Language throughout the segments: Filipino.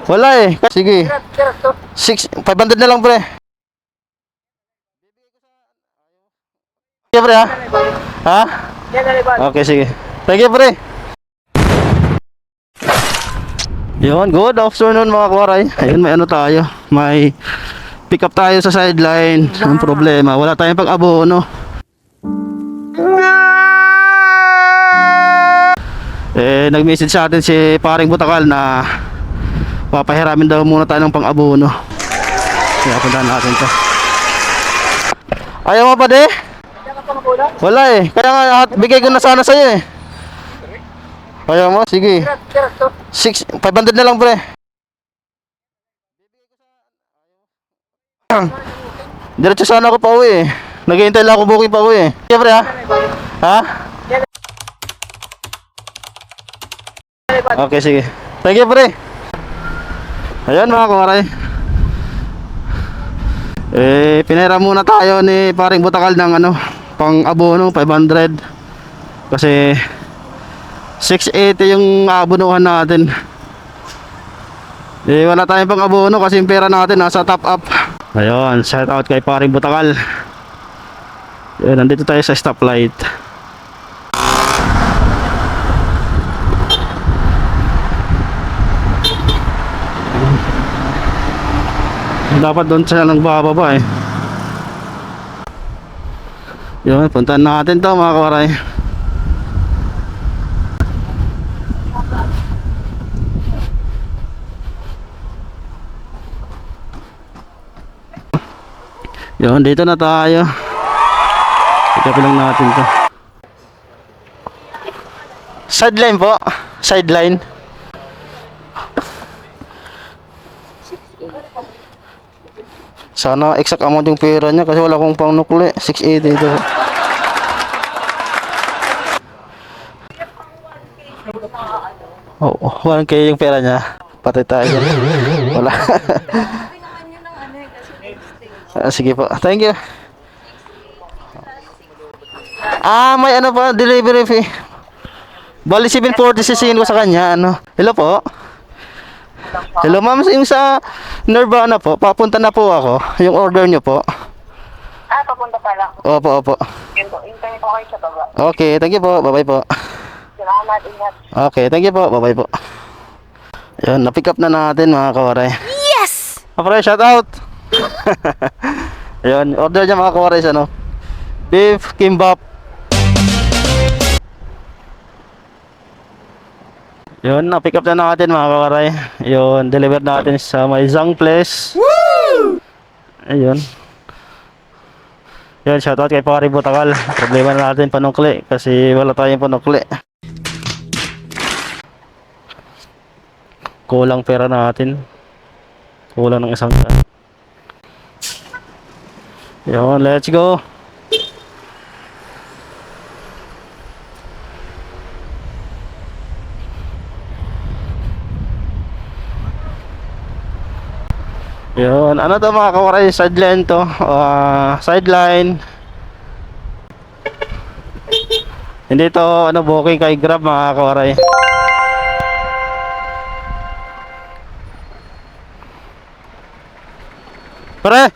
Wala eh. Sige. 500 na lang pre. Sige pre ha? Ha? Okay sige. Thank you pre. Yun, good afternoon mga kawaray. Ayun, may ano tayo. May pick up tayo sa sideline. Ang problema, wala tayong pag-abono. Nag-message sa atin si paring Butakal na papahiramin daw muna tayo ng pang-abono. Kaya puntahan natin to. Ayaw mo pa de? Wala eh. Kaya nga, bigay ko na sana sa'yo eh. Ayaw mo? Sige. 500 na lang pre. Diretso sana ako pa uwi eh. Naghihintay lang ako booking pa uwi eh. Sige pre ha? Ha? Okay sige. Thank you pre. Ayan mga kawaray. Pinera muna tayo ni paring Butakal ng ano, pang abono 500. Kasi 680 yung abonohan natin. Wala tayong pang abono kasi yung pera natin nasa top up. Ayun, shout out kay paring Butakal. Nandito tayo sa stoplight. Dapat doon siya nang bababa eh. Yun, puntahan natin to mga kawaray. Yun, dito na tayo. Ikapin lang natin to. Sideline po. Sideline. Sana exact amount yung pera niya kasi wala akong pang nukli. 680 ito. Oh, 1K yung pera niya. Patay tayo. Wala. Sige po. Thank you. May ano pa, delivery fee. Bali 740 sisihin ko sa kanya. Ano? Hello po. Hello ma'am, yung sa Nirvana po, papunta na po ako. Yung order nyo po. Papunta pa lang. Opo, opo. Hintay ko kayo sa baba. Okay, thank you po. Bye-bye po. Salamat, ingat. Okay, thank you po. Bye-bye po. Ayun, na-pick up na natin mga kawaray. Yes! Kawaray, shout out! Ayun, order niya mga kawaray sa ano? Beef kimbap. Yun, na-pick up na natin mga kawaray. Yun, deliver natin sa may Zang Place. Woo! Ayun. Yun, shoutout kay paring Butakal. Problema na natin panukli kasi wala tayong panukli. Kulang pera natin. Kulang ng 100. Yun, let's go. Yun, ano to mga kawaray, sideline to. Sideline. Hindi to ano, booking kay Grab mga kawaray. Pare.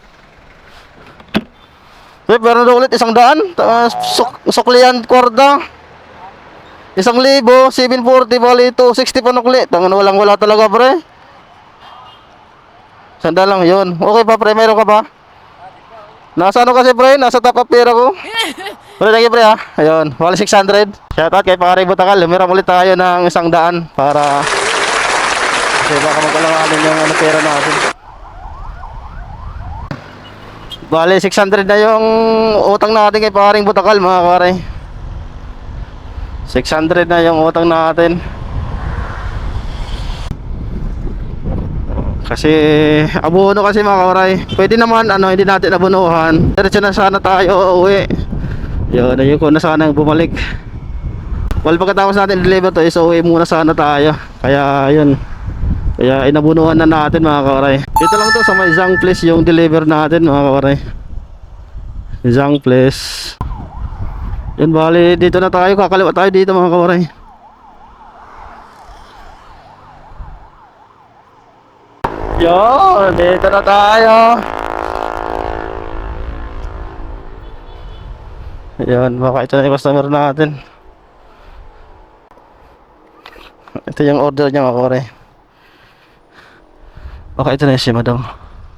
Pero ulit 100. Suklian kwarda. 1,000, 740 bali 260 panukli. Tangan wala talaga pre. Sandal lang yun. Okay pa pre, meron ka pa? Nasa ano kasi pre, nasa top up pera ko. Pre, thank you pre ha. Ayun, wala 600. Shoutout kay paring Butakal. Lumiram ulit tayo ng 100 para kasi baka magkalanganin yung ano, pera natin. Bale 600 na yung utang natin kay paring Butakal mga kawaray. 600 na yung utang natin. Kasi abono kasi mga kawaray. Pwede naman ano, hindi natin abonohan. Diretso na sana tayo uuwi. Yun, ayun ko na sana bumalik. Well, pagkatapos natin deliver to is uuwi muna sana tayo. Kaya yun. Kaya inabunuhan na natin mga kawaray. Dito lang to sa may Zang Place yung deliver natin mga kawaray. Zang Place. Yun, bali dito na tayo. Kakaliwa tayo dito mga kawaray. Yo, dito na tayo. Ayan, baka ito na yung customer natin. Ito yung order niya mga kore. Baka ito na yung si madam.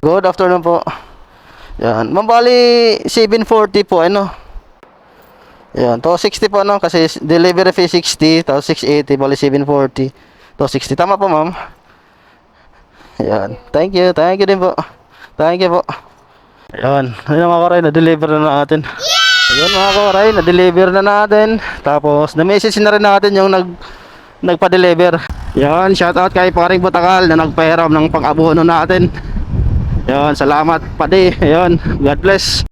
Good afternoon po. Yan, mambali 740 po ano. Yan, to 60 po ano kasi delivery fee 60, tapos 680 bali 740. To 60 tama po ma'am. Yan, thank you din po. Thank you po. Ayan, ayun mga koray, na-deliver na natin. Ayun mga koray, na-deliver na natin. Tapos, na-message na rin natin yung nagpa-deliver. Yan, shoutout kay Paring Butakal na nagpahiram ng pang-abono natin. Yan, salamat pati. Ayun, God bless.